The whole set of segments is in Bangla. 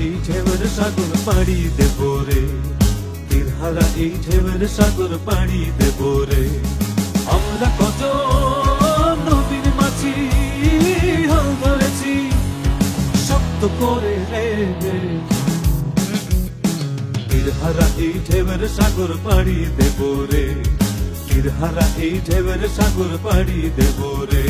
এই ঢেউয়ের সাগর পাড়ি দেব রে, তীরহারা এই ঢেউয়ের সাগর পাড়ি দেব রে। আমরা কত নদীর মাঝি হাল ধরেছি শক্ত করে রে, তীরহারা এই ঢেউয়ের সাগর পাড়ি দেব রে, তীরহারা এই ঢেউয়ের সাগর পাড়ি দেব রে।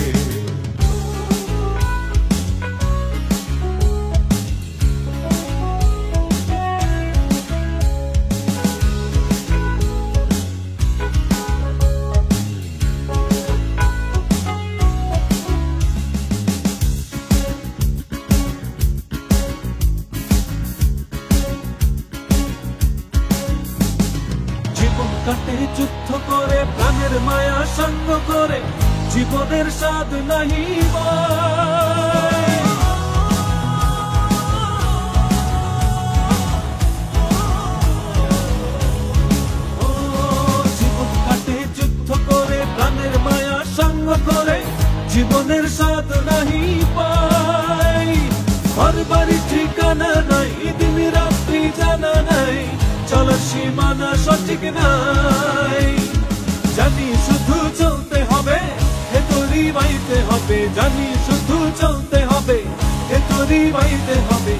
কাটে যুদ্ধ করে প্রাণের মায়া সঙ্গ করে জীবনের স্বাদ নাহি জীবন কাটে যুদ্ধ করে প্রাণের মায়া সঙ্গ করে জীবনের স্বাদ নাহি পাই। ঘর বাড়ি ঠিকানা নাই, দিন রাত্রি জানা নাই, চলার সীমানা সঠিক নাই। জানি শুধু চলতে হবে, এ তোরই বাইতে হবে, জানি শুধু চলতে হবে, এ তোরই বাইতে হবে।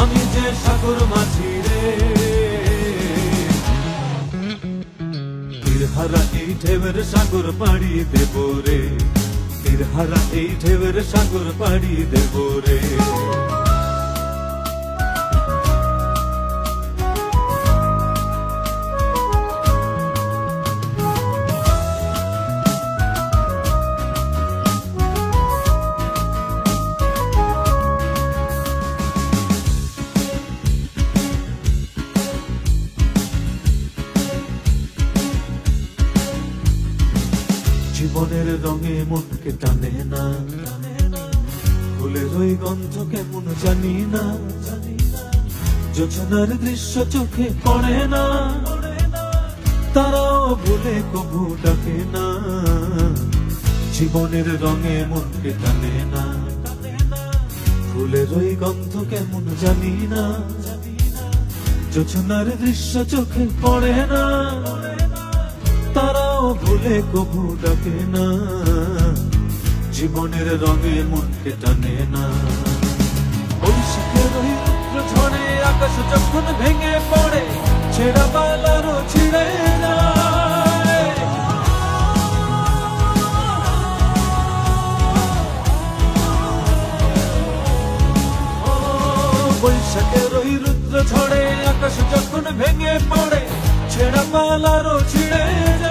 আমি যে সাগর মাঝি রে, তীরহারা এই ঢেউয়ের সাগর পাড়ি দেব রে, তীরহারা এই ঢেউয়ের সাগর পাড়ি দেব রে। জীবনের রঙে মনকে টানে না, ফুলের ওই গন্ধ কেমন জানি না, যোজনার দৃশ্য চোখে পড়ে না, তারাও ভুলে কবু ডাকে না। জীবনের রঙে মনকে টানে না, ফুলের ওই গন্ধ কেমন জানি না, যোজনার দৃশ্য চোখে পড়ে না, তারাও ভুলে কবু ডাকে না। জীবনের রঙে মনকে টানে না। বৈশাখের ওই রুদ্র ঝড়ে আকাশ যখন ভেঙে পড়ে ছেঁড়া পালারও ছিঁড়ে যায়। বৈশাখের ওই রুদ্র ঝড়ে আকাশ যখন ভেঙে পড়ে ছেঁড়া পালারও ছিঁড়ে যায়।